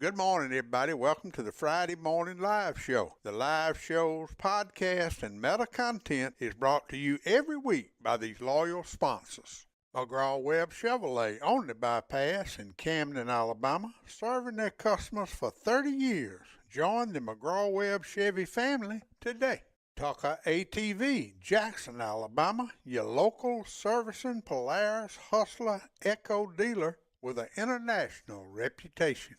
Good morning, everybody. Welcome to the Friday Morning Live Show. The live show's podcast and meta content is brought to you every week by these loyal sponsors. McGraw-Webb Chevrolet on the bypass in Camden, Alabama, serving their customers for 30 years. Join the McGraw-Webb Chevy family today. Tucker ATV, Jackson, Alabama, your local servicing Polaris Hustler Echo dealer with an international reputation.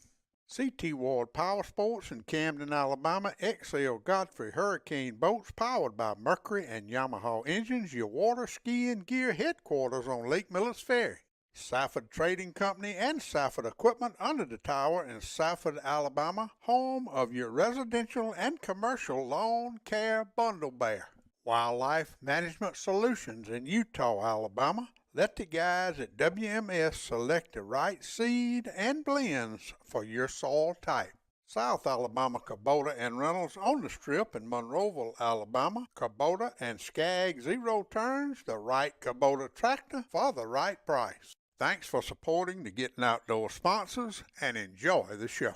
C.T. Ward Power Sports in Camden, Alabama, XL Godfrey Hurricane Boats powered by Mercury and Yamaha engines, your water skiing gear headquarters on Lake Millers Ferry. Safford Trading Company and Safford Equipment under the tower in Safford, Alabama, home of your residential and commercial lawn care bundle bear. Wildlife Management Solutions in Eutaw, Alabama. Let the guys at WMS select the right seed and blends for your soil type. South Alabama Kubota and Reynolds on the Strip in Monroeville, Alabama. Kubota and Skag Zero Turns, the right Kubota tractor for the right price. Thanks for supporting the Gettin' Outdoors sponsors and enjoy the show.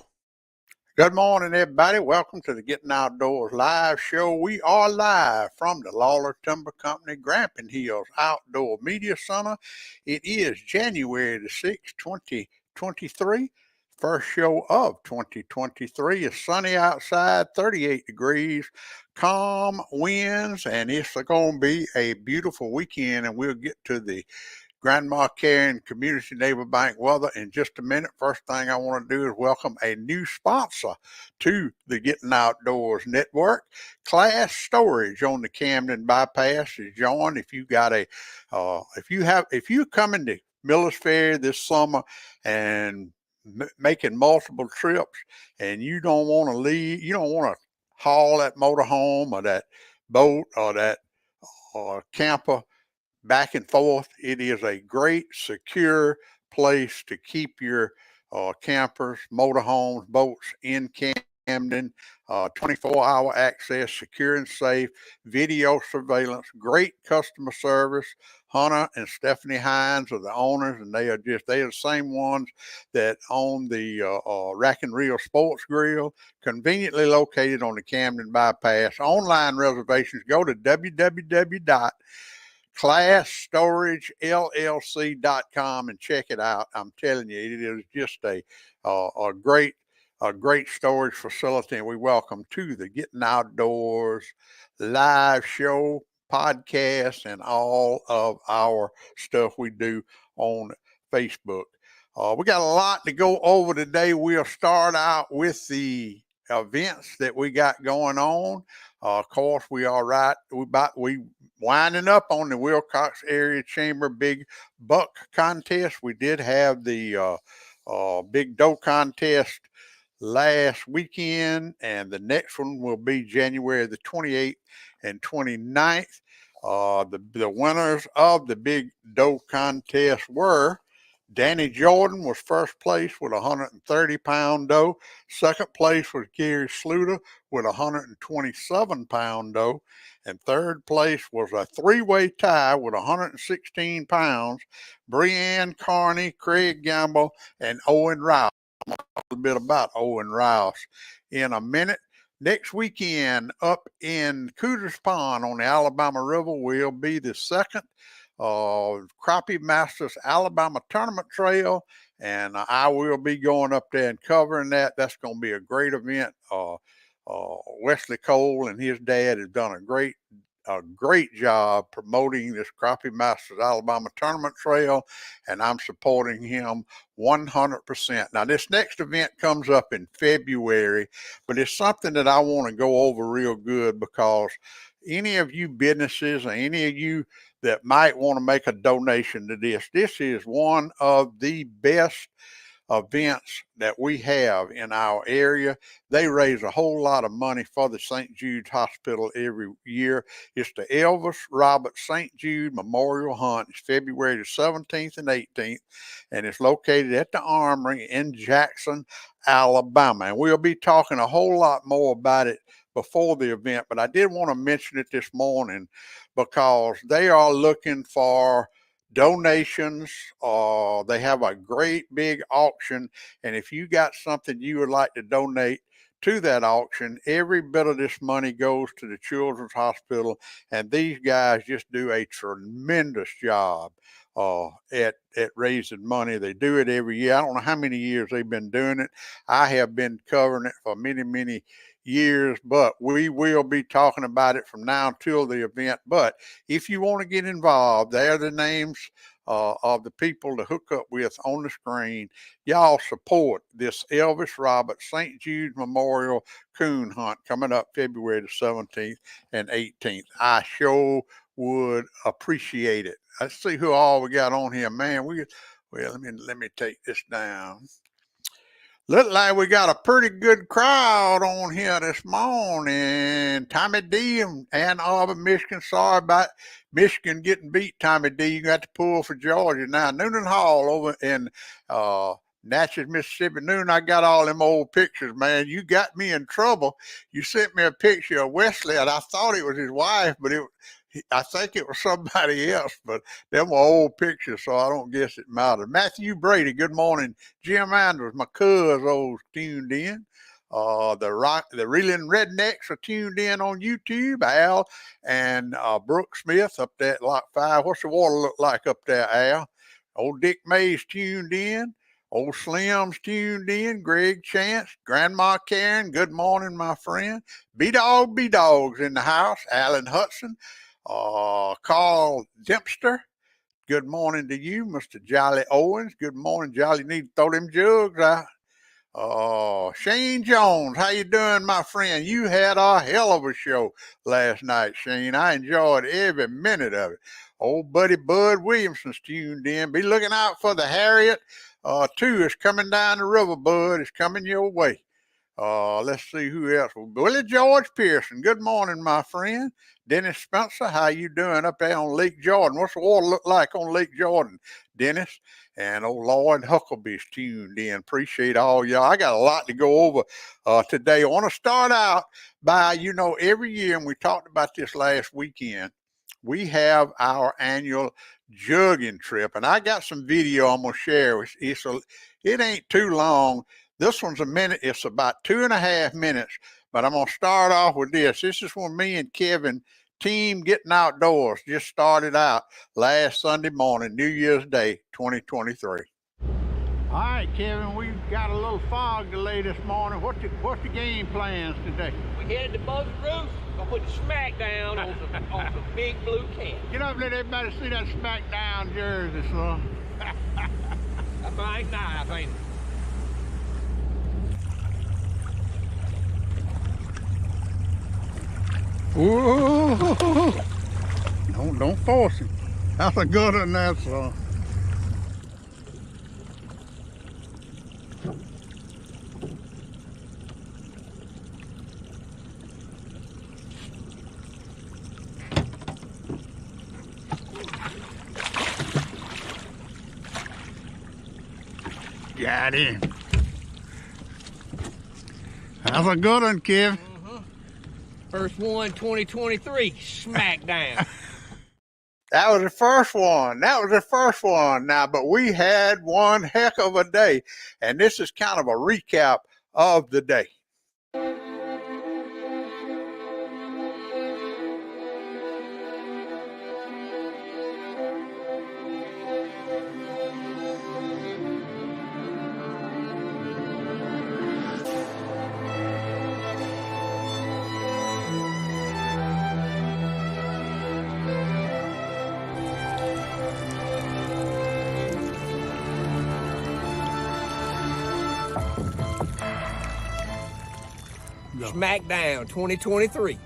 Good morning, everybody. Welcome to the Gettin' Outdoors live show. We are live from the Lawler Timber Company Grampian Hills Outdoor Media Center. It is January the 6th, 2023. First show of 2023. It's sunny outside, 38 degrees, calm winds, and it's going to be a beautiful weekend, and we'll get to the Grandma Care and Community Neighbor Bank weather in just a minute. First thing I want to do is welcome a new sponsor to the Gettin' Outdoors Network. Class Storage on the Camden Bypass is joined. If you got a, if you coming to Millers Ferry this summer and making multiple trips, and you don't want to leave, you don't want to haul that motorhome or that boat or that camper back and forth, it is a great, secure place to keep your campers, motorhomes, boats in Camden. 24-hour access, secure and safe, video surveillance, great customer service. Hunter and Stephanie Hines are the owners, and they are the same ones that own the Rack and Reel Sports Grill, conveniently located on the Camden Bypass. Online reservations, go to www.ClassStorageLLC.com and check it out. I'm telling you, it is just a great storage facility, and we welcome to the Gettin' Outdoors live show, podcast, and all of our stuff we do on Facebook. We got a lot to go over today. We'll start out with the events that we got going on. Of course, we winding up on the Wilcox Area Chamber Big Buck Contest. We did have the Big Doe Contest last weekend, and the next one will be January the 28th and 29th. The winners of the Big Doe Contest were Danny Jordan was first place with a 130-pound doe. Second place was Gary Sluter with a 127-pound doe. And third place was a three-way tie with 116 pounds. Breanne Carney, Craig Gamble, and Owen Rouse. A little bit about Owen Rouse in a minute. Next weekend up in Cooter's Pond on the Alabama River will be the second Crappie Masters Alabama Tournament Trail, and I will be going up there and covering that. That's going to be a great event. Wesley Cole and his dad have done a great job promoting this Crappie Masters Alabama Tournament Trail, and I'm supporting him 100%. Now, this next event comes up in February, but it's something that I want to go over real good, because any of you businesses or any of you that might want to make a donation to this is one of the best events that we have in our area. They raise a whole lot of money for the St. Jude Hospital every year. It's the Elvis Robert St. Jude Memorial Hunt. It's February the 17th and 18th, and it's located at the Armory in Jackson, Alabama. And we'll be talking a whole lot more about it before the event, but I did want to mention it this morning because they are looking for donations. They have a great big auction, and if you got something you would like to donate to that auction, every bit of this money goes to the Children's Hospital, and these guys just do a tremendous job at raising money. They do it every year. I don't know how many years they've been doing it. I have been covering it for many years, but we will be talking about it from now till the event. But if you want to get involved, they're the names of the people to hook up with on the screen. Y'all support this Elvis Robert St. Jude Memorial Coon Hunt coming up February the 17th and 18th. I sure would appreciate it. Let's see who all we got on here, man. Well, let me take this down. Look like we got a pretty good crowd on here this morning. Tommy D in Ann Arbor, Michigan. Sorry about Michigan getting beat, Tommy D. You got to pull for Georgia now. Noonan Hall over in Natchez, Mississippi. Noon, I got all them old pictures, man. You got me in trouble. You sent me a picture of Wesley, and I thought it was his wife, but I think it was somebody else, but them were old pictures, so I don't guess it mattered. Matthew Brady, good morning. Jim Andrews, my cousin, tuned in. The Reeling Rednecks are tuned in on YouTube. Al and Brooke Smith up there at Lot 5. What's the water look like up there, Al? Old Dick Mays tuned in. Old Slim's tuned in. Greg Chance, Grandma Karen, good morning, my friend. B-Dog's in the house. Alan Hudson. Carl Dempster, good morning to you. Mr. Jolly Owens, good morning, Jolly. Need to throw them jugs out. Shane Jones, how you doing, my friend? You had a hell of a show last night, Shane. I enjoyed every minute of it. Old buddy Bud Williamson's tuned in. Be looking out for the Harriet, too. It's coming down the river, Bud. It's coming your way. Let's see who else. Willie George Pearson. Good morning, my friend. Dennis Spencer, how you doing up there on Lake Jordan? What's the water look like on Lake Jordan, Dennis? And old Lloyd Huckleby's tuned in. Appreciate all y'all. I got a lot to go over today. I want to start out by, every year, and we talked about this last weekend, we have our annual jugging trip. And I got some video I'm going to share. It ain't too long. This one's a minute. It's about 2.5 minutes, but I'm going to start off with this. This is when me and Kevin, Team Getting Outdoors, just started out last Sunday morning, New Year's Day, 2023. All right, Kevin, we've got a little fog delay this morning. What's the game plans today? We headed to Buzzard Roost. Gonna put the smack down on the big blue cat. Get up and let everybody see that smack down jersey, son. That thing's nice, ain't it? Whoa! Don't force him. That's a good one, that son. Got him. That's a good one, Kev. First one, 2023, smack down. That was the first one. Now, but we had one heck of a day, and this is kind of a recap of the day. Smackdown 2023.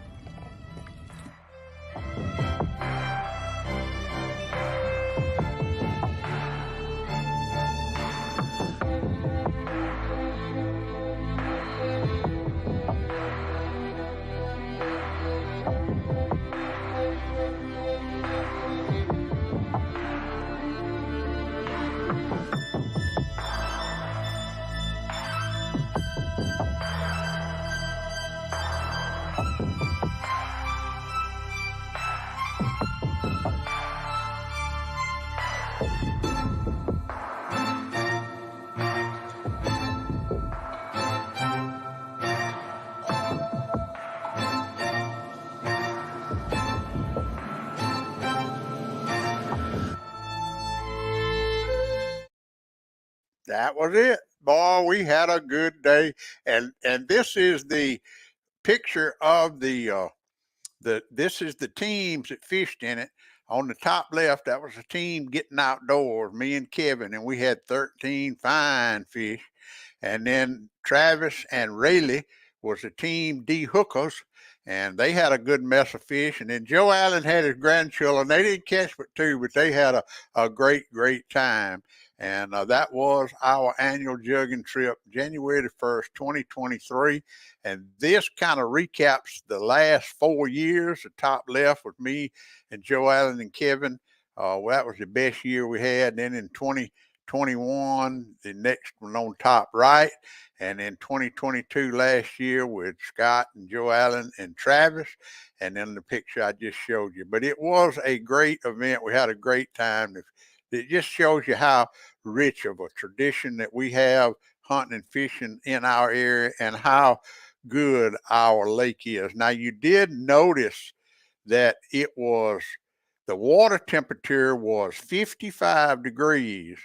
That was it. Boy, we had a good day. And this is the picture of this is the teams that fished in it. On the top left, that was a team getting outdoors, me and Kevin, and we had 13 fine fish. And then Travis and Rayleigh was a team D hookers, and they had a good mess of fish. And then Joe Allen had his grandchildren. They didn't catch but two, but they had a great, great time. And that was our annual jugging trip, January the 1st, 2023. And this kind of recaps the last 4 years. The top left with me and Joe Allen and Kevin. Well, that was the best year we had. Then in 2021, the next one on top right. And in 2022 last year with Scott and Joe Allen and Travis. And then the picture I just showed you. But it was a great event. We had a great time. It just shows you how rich of a tradition that we have hunting and fishing in our area and how good our lake is. Now, you did notice that the water temperature was 55 degrees,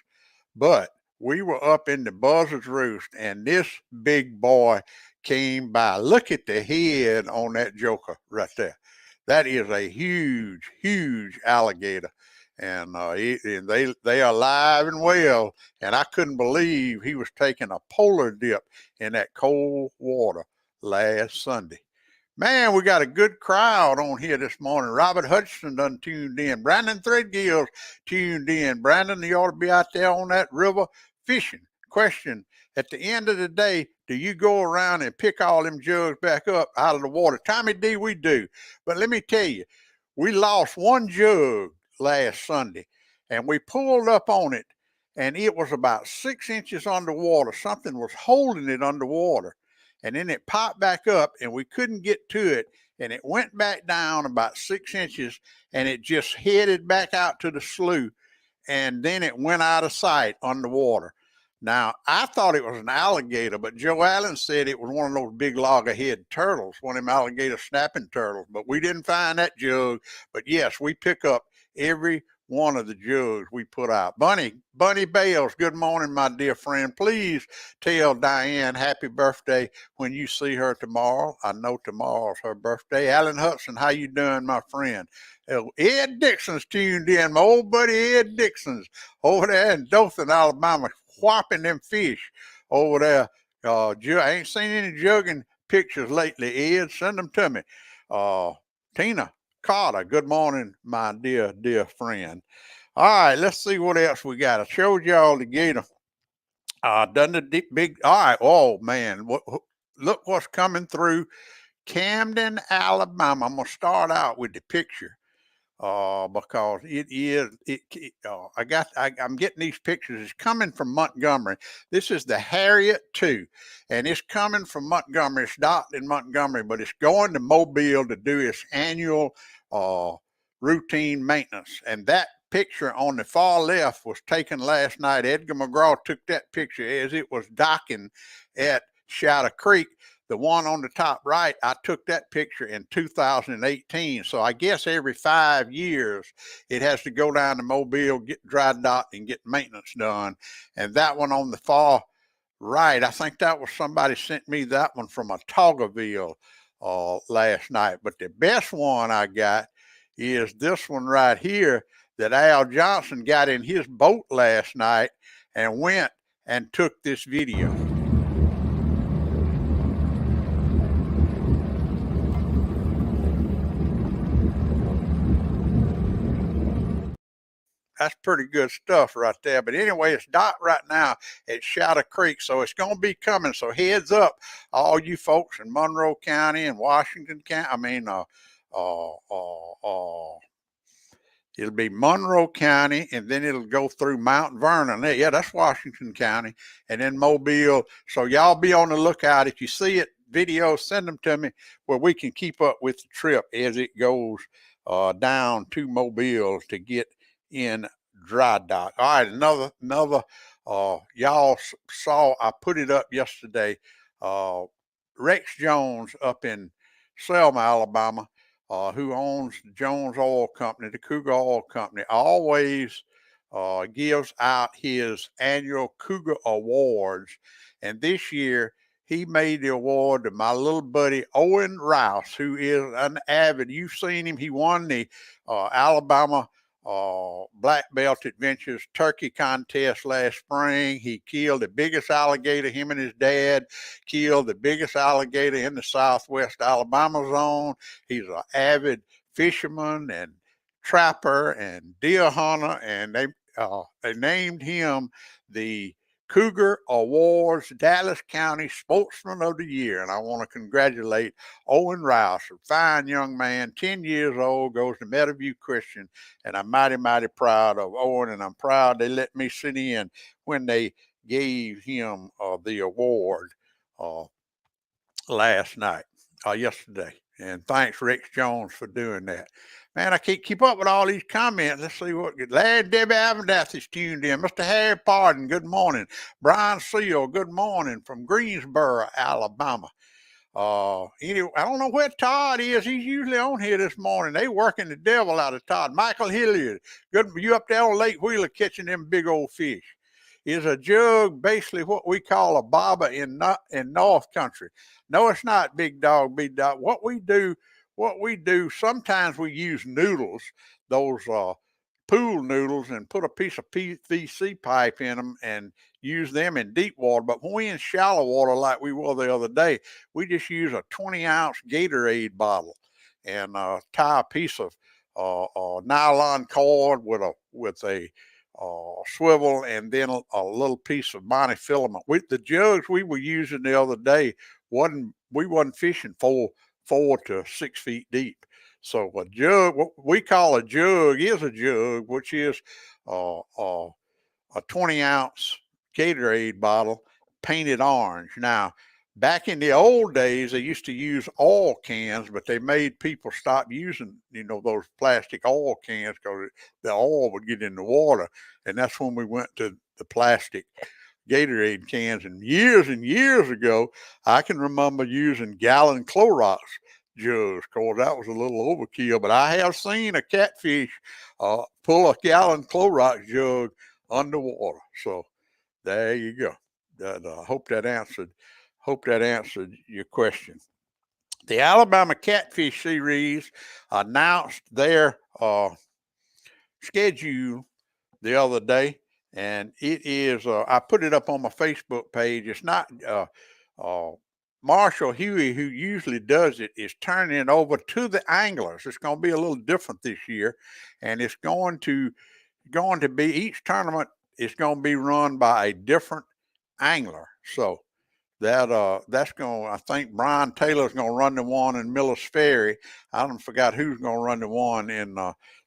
but we were up in the Buzzard's Roost, and this big boy came by. Look at the head on that joker right there. That is a huge, huge alligator. And they are alive and well. And I couldn't believe he was taking a polar dip in that cold water last Sunday. Man, we got a good crowd on here this morning. Robert Hutchinson done tuned in. Brandon Threadgill's tuned in. Brandon, you ought to be out there on that river fishing. Question, at the end of the day, do you go around and pick all them jugs back up out of the water? Tommy D, we do. But let me tell you, we lost one jug last Sunday, and we pulled up on it, and it was about 6 inches underwater. Something was holding it underwater, and then it popped back up, and we couldn't get to it, and it went back down about 6 inches, and it just headed back out to the slough, and then it went out of sight underwater. Now, I thought it was an alligator, but Joe Allen said it was one of those big loggerhead turtles, one of them alligator snapping turtles, but we didn't find that jug. But yes, we pick up every one of the jugs we put out. Bunny Bales, good morning, my dear friend. Please tell Diane happy birthday when you see her tomorrow. I know tomorrow's her birthday. Alan Hudson, how you doing, my friend? Ed Dixon's tuned in. My old buddy Ed Dixon's over there in Dothan, Alabama, whopping them fish over there. I ain't seen any jugging pictures lately, Ed. Send them to me. Tina Carter, good morning, my dear, dear friend. All right, let's see what else we got. I showed y'all the gator. Done the big, all right, oh man, look what's coming through Camden, Alabama. I'm going to start out with the picture. Because I'm getting these pictures. It's coming from Montgomery. This is the Harriet 2, and it's coming from Montgomery. It's docked in Montgomery, but it's going to Mobile to do its annual routine maintenance. And that picture on the far left was taken last night. Edgar McGraw took that picture as it was docking at Shadow Creek. The one on the top right, I took that picture in 2018. So I guess every 5 years, it has to go down to Mobile, get dry docked, and get maintenance done. And that one on the far right, I think that was somebody sent me that one from Otaugaville last night. But the best one I got is this one right here that Al Johnson got in his boat last night and went and took this video. that's pretty good stuff right there. But anyway, it's docked right now at Shadow Creek, so it's going to be coming. So heads up, all you folks in Monroe County and Washington County. It'll be Monroe County, and then it'll go through Mount Vernon. Yeah, that's Washington County, and then Mobile. So y'all be on the lookout. If you see it, video, send them to me where we can keep up with the trip as it goes down to Mobile to get in dry dock. All right, another. Y'all saw I put it up yesterday. Rex Jones up in Selma, Alabama, who owns the Jones Oil Company, the Cougar Oil Company, always gives out his annual Cougar Awards. And this year, he made the award to my little buddy Owen Rouse, who is an avid. You've seen him. He won the Alabama Black Belt Adventures Turkey Contest last spring. He killed the biggest alligator. Him and his dad killed the biggest alligator in the Southwest Alabama zone. He's an avid fisherman and trapper and deer hunter, and they named him the Cougar Awards Dallas County Sportsman of the Year. And I want to congratulate Owen Rouse, a fine young man, 10 years old, goes to Meadowview Christian. And I'm mighty, mighty proud of Owen, and I'm proud they let me sit in when they gave him the award yesterday. And thanks, Rex Jones, for doing that. Man, I can't keep up with all these comments. Let's see what good. Larry Debbie Avendath is tuned in. Mr. Harry Pardon, good morning. Brian Seal, good morning from Greensboro, Alabama. Anyway, I don't know where Todd is. He's usually on here this morning. They working the devil out of Todd. Michael Hilliard, good. You up there on Lake Wheeler catching them big old fish. Is a jug basically what we call a bobber in North Country? No, it's not, big dog, big dog. What we do, sometimes we use noodles, those pool noodles, and put a piece of PVC pipe in them and use them in deep water. But when we're in shallow water like we were the other day, we just use a 20-ounce Gatorade bottle and tie a piece of nylon cord with a swivel, and then a little piece of monofilament. The jugs we were using the other day we wasn't fishing 4 to 6 feet deep. So a jug, what we call a jug, is a jug, which is a 20-ounce Gatorade bottle painted orange. Now, back in the old days, they used to use oil cans, but they made people stop using, those plastic oil cans because the oil would get in the water. And that's when we went to the plastic Gatorade cans. And years ago, I can remember using gallon Clorox jugs. Of course, that was a little overkill, but I have seen a catfish pull a gallon Clorox jug underwater. So there you go. Hope that answered your question. The Alabama Catfish Series announced their schedule the other day, and it is, I put it up on my Facebook page. It's not, Marshall Huey, who usually does it, is turning it over to the anglers. It's going to be a little different this year, and it's going to be, each tournament is going to be run by a different angler. So that's going to, I think Brian Taylor's going to run the one in Millers Ferry. I don't forgot who's going to run the one in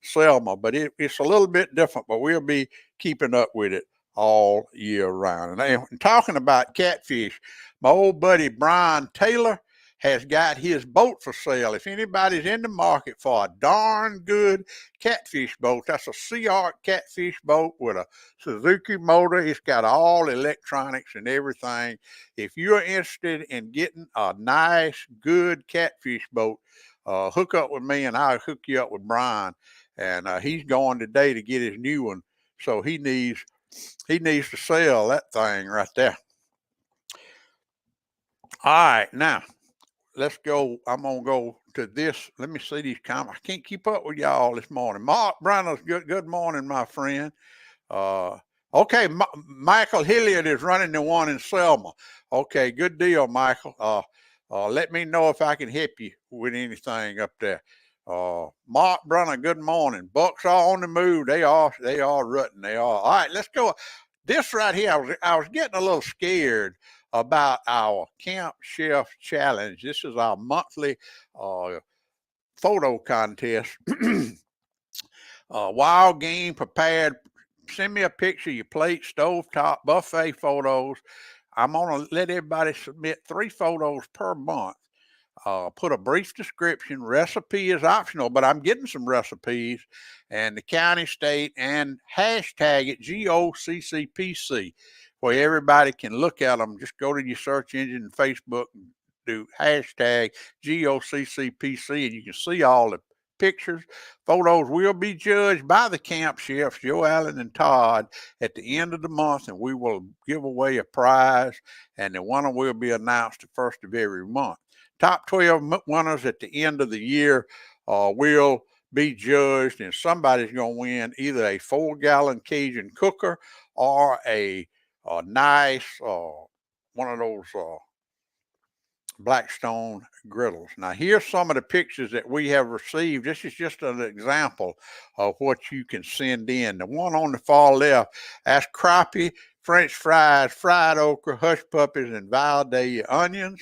Selma, but it's a little bit different, but we'll be keeping up with it all year round. And talking about catfish, my old buddy Brian Taylor has got his boat for sale. If anybody's in the market for a darn good catfish boat, that's a Sea Ark catfish boat with a Suzuki motor. It's got all electronics and everything. If you're interested in getting a nice, good catfish boat, hook up with me and I'll hook you up with Brian. And he's going today to get his new one. So he needs to sell that thing right there. All right, now let's go. I'm going to go to this. Let me see these comments. I can't keep up with y'all this morning. Mark Brenners, good morning, my friend. Okay, Michael Hilliard is running the one in Selma. Okay, good deal, Michael. Let me know if I can help you with anything up there. Mark Brunner, good morning. Bucks are on the move. They are rutting. They are. All right, let's go. This right here, I was getting a little scared about our Camp Chef Challenge. This is our monthly photo contest. Wild game prepared. Send me a picture of your plate, stovetop, buffet photos. I'm going to let everybody submit 3 photos per month. Put a brief description. Recipe is optional, but I'm getting some recipes, and the county, state, and hashtag it GOCCPC, where everybody can look at them. Just go to your search engine and Facebook and do hashtag GOCCPC, and you can see all the pictures. Photos will be judged by the camp chefs, Joe Allen and Todd, at the end of the month, and we will give away a prize, and the winner will be announced the first of every month. Top 12 winners at the end of the year will be judged, and somebody's going to win either a 4-gallon Cajun cooker or a nice one of those Blackstone griddles. Now, here's some of the pictures that we have received. This is just an example of what you can send in. The one on the far left, that's crappie, French fries, fried okra, hush puppies, and Vidalia onions.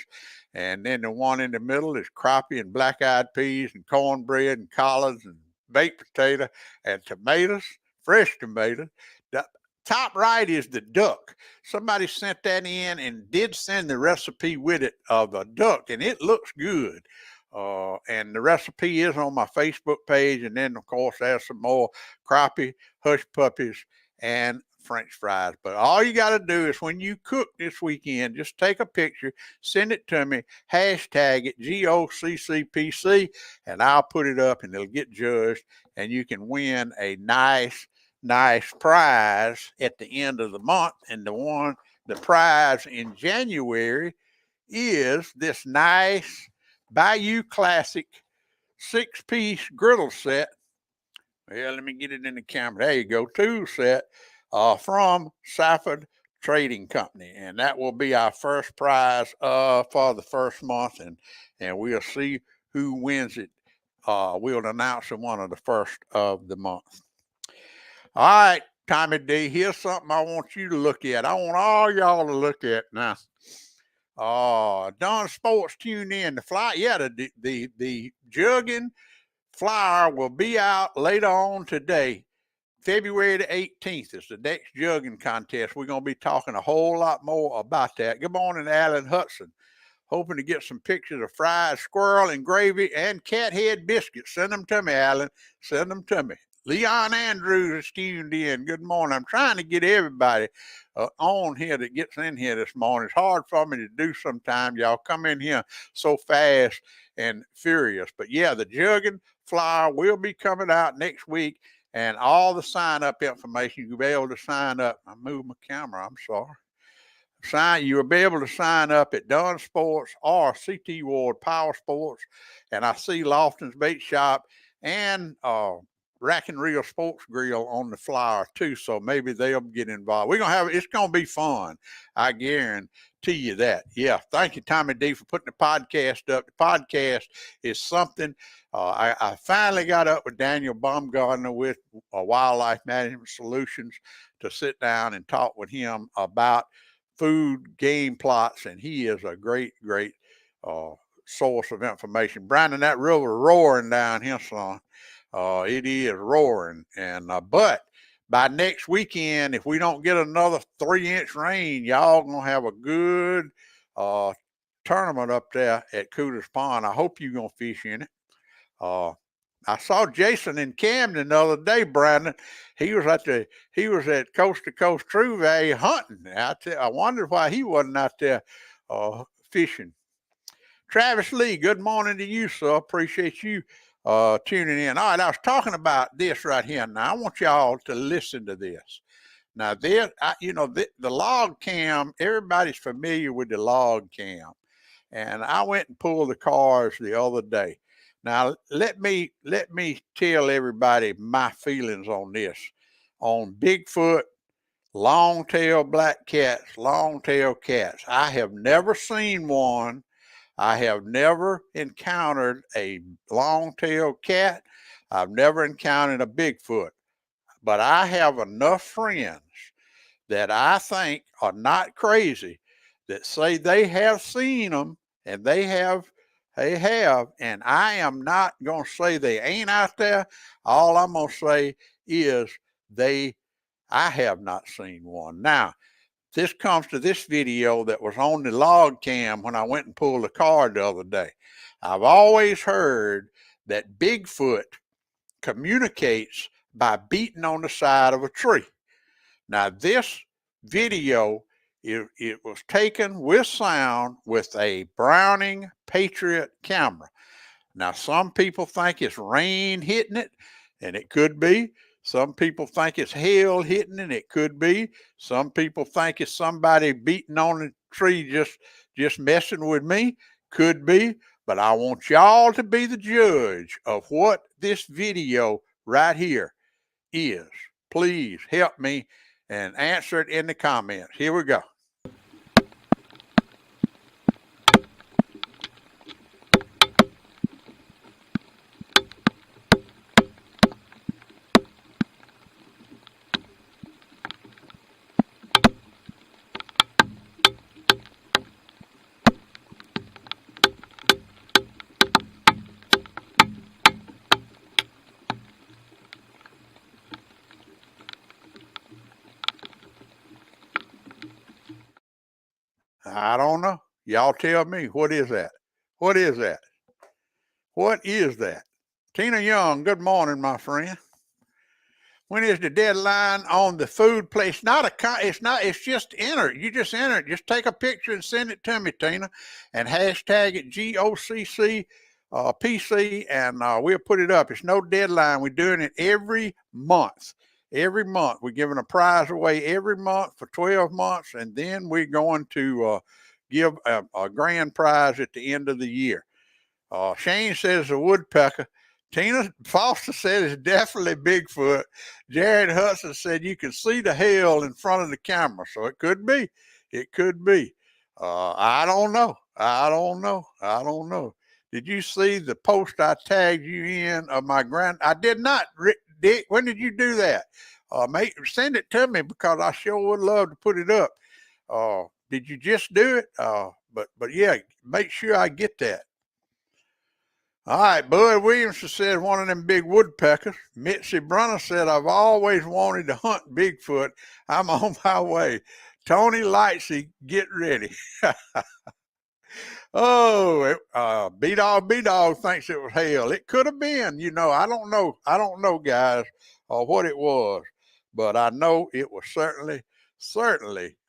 And then the one in the middle is crappie and black-eyed peas and cornbread and collards and baked potato and tomatoes, fresh tomatoes. The top right is the duck. Somebody sent that in and did send the recipe with it of a duck, and it looks good. And the recipe is on my Facebook page. And then, of course, there's some more crappie, hush puppies, and French fries. But all you got to do is when you cook this weekend, just take a picture, send it to me, hashtag it GOCCPC, and I'll put it up and it'll get judged, and you can win a nice prize at the end of the month. And the prize in January is this nice Bayou Classic 6-piece griddle set. Well, let me get it in the camera. There you go, 2 set from Safford Trading Company, and that will be our first prize for the first month, and we'll see who wins it. We'll announce it one of the first of the month. All right, Tommy D, here's something I want you to look at. I want all y'all to look at now. Don Sports tuned in. The fly, yeah, the jugging flyer will be out later on today. February the 18th is the next jugging contest. We're going to be talking a whole lot more about that. Good morning, Alan Hudson. Hoping to get some pictures of fried squirrel and gravy and cat head biscuits. Send them to me, Alan. Send them to me. Leon Andrews is tuned in. Good morning. I'm trying to get everybody on here that gets in here this morning. It's hard for me to do sometimes. Y'all come in here so fast and furious. But yeah, the jugging flyer will be coming out next week. And all the sign-up information, you'll be able to sign up. I moved my camera. I'm sorry. You'll be able to sign up at Dunn Sports or CT Ward Power Sports. And I see Lofton's Bait Shop and Rack and Reel Sports Grill on the flyer too. So maybe they'll get involved. It's going to be fun. I guarantee you that. Yeah. Thank you, Tommy D, for putting the podcast up. The podcast is something. I finally got up with Daniel Baumgartner with Wildlife Management Solutions to sit down and talk with him about food game plots, and he is a great source of information. Brandon, that river roaring down here, son. It is roaring, and but by next weekend, if we don't get another 3-inch rain, y'all gonna have a good tournament up there at Cooter's Pond. I hope you're gonna fish in it. I saw Jason in Camden the other day, Brandon. He was at Coast to Coast True Value hunting. I wondered why he wasn't out there fishing. Travis Lee, good morning to you, sir. Appreciate you tuning in. All right, I was talking about this right here. Now I want y'all to listen to this. Now the log cam. Everybody's familiar with the log cam, and I went and pulled the cars the other day. Now, let me tell everybody my feelings on this. On Bigfoot, long-tailed black cats, long-tailed cats. I have never seen one. I have never encountered a long-tailed cat. I've never encountered a Bigfoot, but I have enough friends that I think are not crazy that say they have seen them, and they have, and I am not going to say they ain't out there. All I'm going to say is I have not seen one. Now, this comes to this video that was on the log cam when I went and pulled the card the other day. I've always heard that Bigfoot communicates by beating on the side of a tree. Now, this video, it was taken with sound with a Browning Patriot camera. Now, some people think it's rain hitting it, and it could be. Some people think it's hail hitting it, it could be. Some people think it's somebody beating on the tree just messing with me, could be. But I want y'all to be the judge of what this video right here is. Please help me and answer it in the comments. Here we go. I don't know. Y'all tell me, what is that? What is that? What is that? Tina Young, good morning, my friend. When is the deadline on the food place? It's just enter it. You just enter it. Just take a picture and send it to me, Tina, and hashtag it GOCC PC, and we'll put it up. It's no deadline. We're doing it every month. Every month. We're giving a prize away every month for 12 months, and then we're going to give a grand prize at the end of the year. Shane says a woodpecker. Tina Foster said it's definitely Bigfoot. Jared Hudson said you can see the hail in front of the camera, so it could be. It could be. I don't know. I don't know. Did you see the post I tagged you in of my I did not. Dick, when did you do that? Send it to me, because I sure would love to put it up. Did you just do it? But yeah, make sure I get that. All right, Bud Williamson said one of them big woodpeckers. Mitzi Brunner said, I've always wanted to hunt Bigfoot. I'm on my way. Tony Lightsey, get ready. B-Dog thinks it was hail. It could have been, I don't know, guys, what it was. But I know it was certainly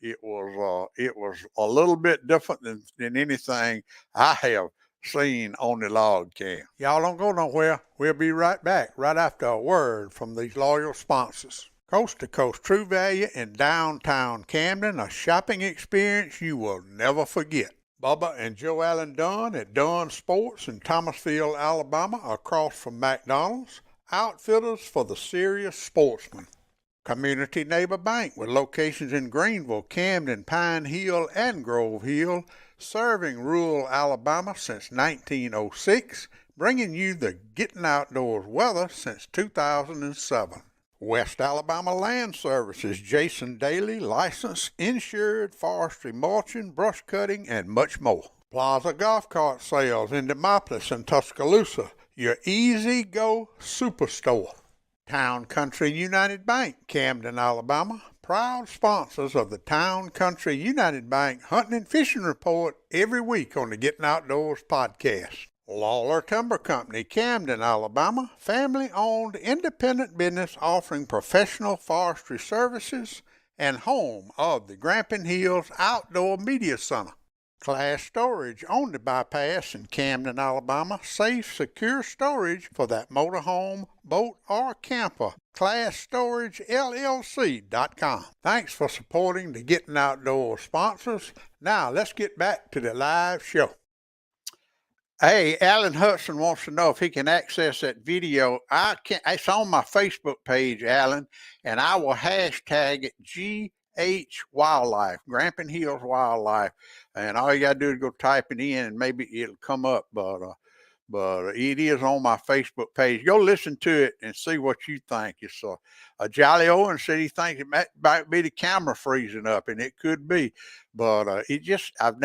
it was a little bit different than anything I have seen on the log cam. Y'all don't go nowhere. We'll be right back right after a word from these loyal sponsors. Coast to Coast True Value in downtown Camden, a shopping experience you will never forget. Bubba and Joe Allen Dunn at Dunn Sports in Thomasville, Alabama, across from McDonald's. Outfitters for the serious sportsman. Community Neighbor Bank with locations in Greenville, Camden, Pine Hill, and Grove Hill, serving rural Alabama since 1906, bringing you the Gettin Outdoors weather since 2007. West Alabama Land Services, Jason Daly, licensed, insured, forestry mulching, brush cutting, and much more. Plaza Golf Cart Sales in Demopolis and Tuscaloosa, your easy go superstore. Town Country United Bank, Camden, Alabama, proud sponsors of the Town Country United Bank Hunting and Fishing Report every week on the Gettin Outdoors podcast. Lawler Timber Company, Camden, Alabama, family-owned independent business offering professional forestry services and home of the Grampian Hills Outdoor Media Center. Class Storage on the bypass in Camden, Alabama. Safe, secure storage for that motorhome, boat, or camper. ClassStorageLLC.com. Thanks for supporting the Gettin Outdoors sponsors. Now let's get back to the live show. Hey, Alan Hudson wants to know if he can access that video. I can't. It's on my Facebook page, Alan, and I will hashtag it Wildlife, Grampian Hills Wildlife, and all you gotta do is go type it in, and maybe it'll come up. But it is on my Facebook page. Go listen to it and see what you think. It's a Jolly Owen said he thinks it might be the camera freezing up, and it could be. But it just I've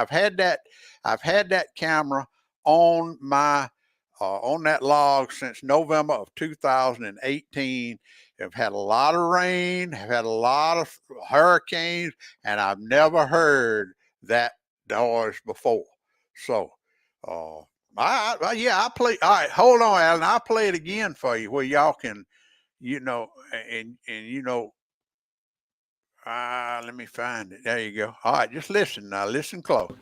had that camera on my on that log since November of 2018. I've had a lot of rain, have had a lot of hurricanes, and I've never heard that noise before. So, I play. All right, hold on, Alan. I'll play it again for you, where y'all can, and let me find it. There you go. All right, just listen now. Listen close.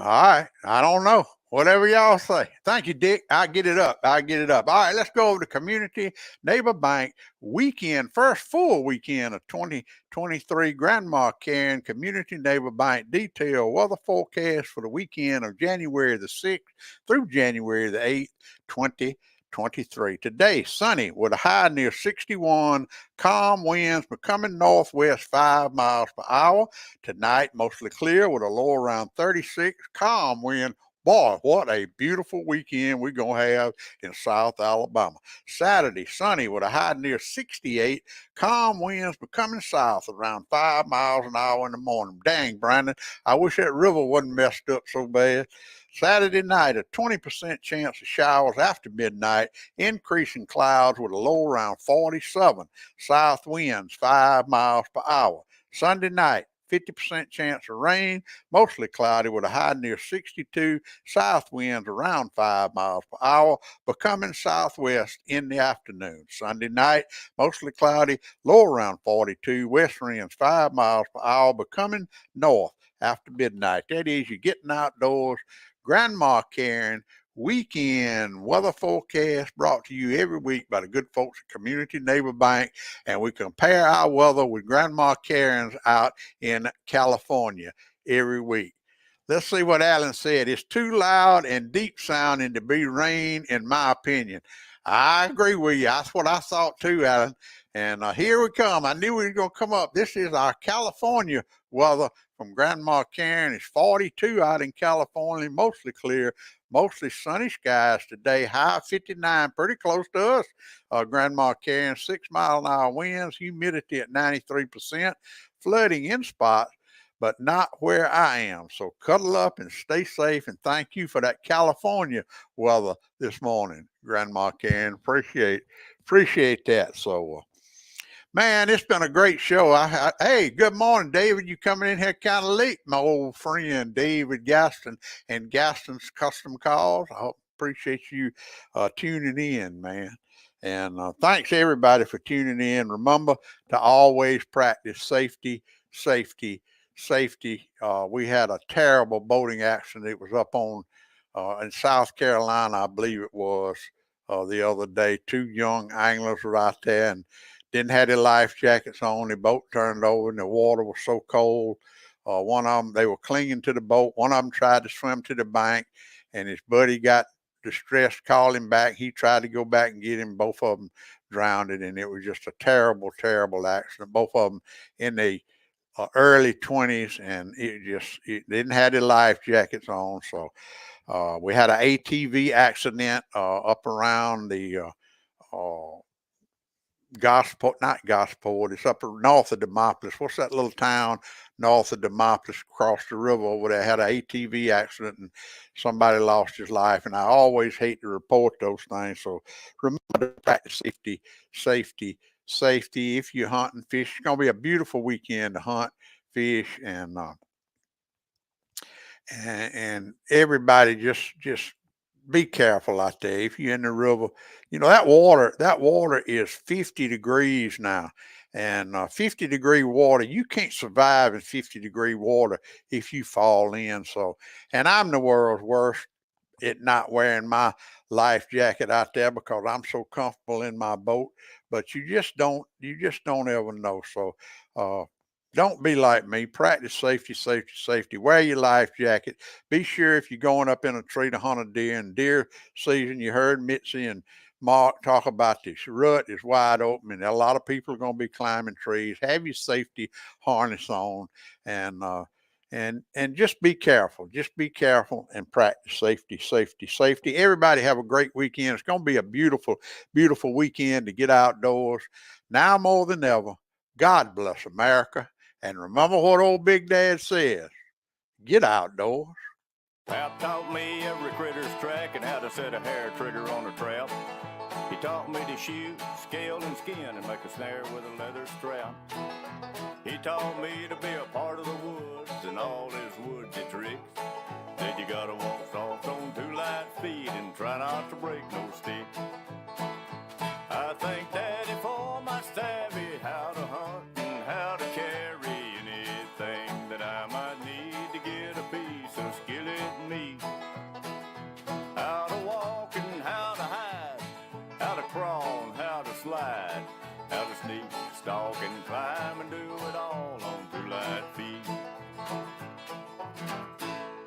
All right. I don't know. Whatever y'all say. Thank you, Dick. I'll get it up. All right, let's go over to Community Neighbor Bank weekend, first full weekend of 2023. Grandma Karen Community Neighbor Bank detailed weather forecast for the weekend of January the 6th through January the 8th, 2023. Today, sunny with a high near 61, calm winds becoming northwest 5 miles per hour. Tonight, mostly clear with a low around 36, calm wind. Boy, what a beautiful weekend we're going to have in South Alabama. Saturday, sunny with a high near 68, calm winds becoming south around 5 miles an hour in the morning. Dang, Brandon, I wish that river wasn't messed up so bad. Saturday night, a 20% chance of showers after midnight, increasing clouds with a low around 47, south winds 5 miles per hour. Sunday night, 50% chance of rain, mostly cloudy with a high near 62, south winds around 5 miles per hour, becoming southwest in the afternoon. Sunday night, mostly cloudy, low around 42, west winds 5 miles per hour, becoming north after midnight. That is, you're getting outdoors. Grandma Karen weekend weather forecast brought to you every week by the good folks at Community Neighbor Bank, and we compare our weather with Grandma Karen's out in California every week. Let's see what Alan said. It's too loud and deep sounding to be rain, in my opinion. I agree with you. That's what I thought too, Alan. And here we come. I knew we were going to come up. This is our California weather from Grandma Karen. It's 42 out in California, mostly clear, mostly sunny skies today. High 59, pretty close to us. Grandma Karen, 6 mile an hour winds, humidity at 93%, flooding in spots, but not where I am. So cuddle up and stay safe. And thank you for that California weather this morning, Grandma Karen. Appreciate that. So, man, it's been a great show. Hey, good morning, David. You coming in here kind of late, my old friend David Gaston and Gaston's Custom Calls. I appreciate you tuning in, man. And thanks everybody for tuning in. Remember to always practice safety, safety. We had a terrible boating accident. It was up on in South Carolina, I believe it was, the other day. Two young anglers were out there and didn't have their life jackets on. The boat turned over and the water was so cold. One of them, they were clinging to the boat. One of them tried to swim to the bank, and his buddy got distressed, called him back. He tried to go back and get him. Both of them drowned, and it was just a terrible, terrible accident. Both of them in the early 20s, and it didn't have their life jackets on. So we had an ATV accident up around the not Gosport. It's up north of Demopolis. What's that little town north of Demopolis across the river over there? Had an ATV accident and somebody lost his life. And I always hate to report those things. So remember to practice safety. If you're hunting fish, it's going to be a beautiful weekend to hunt, fish, and everybody just be careful out there. If you're in the river, that water is 50 degrees now. And 50-degree water, you can't survive in 50-degree water if you fall in. So, and I'm the world's worst at not wearing my life jacket out there because I'm so comfortable in my boat. But you just don't ever know. So uh, don't be like me. Practice safety, safety, safety. Wear your life jacket. Be sure if you're going up in a tree to hunt a deer in deer season, you heard Mitzi and Mark talk about this rut is wide open and a lot of people are going to be climbing trees. Have your safety harness on and and just be careful. Just be careful and practice safety, safety, safety. Everybody have a great weekend. It's going to be a beautiful, beautiful weekend to get outdoors. Now more than ever, God bless America. And remember what old Big Dad says, get outdoors. Pap taught me every critter's track and how to set a hair trigger on a trap. He taught me to shoot, scale, and skin and make a snare with a leather strap. He taught me to be a part of the woods and all his woodsy tricks. Said you gotta walk soft on 2 light feet and try not to break no stick. I thank Daddy for my savvy, how to hunt and how to carry anything that I might need to get a piece of skillet meat. How to walk and how to hide, how to crawl and how to slide, how to sneak, stalk, and climb and do it all.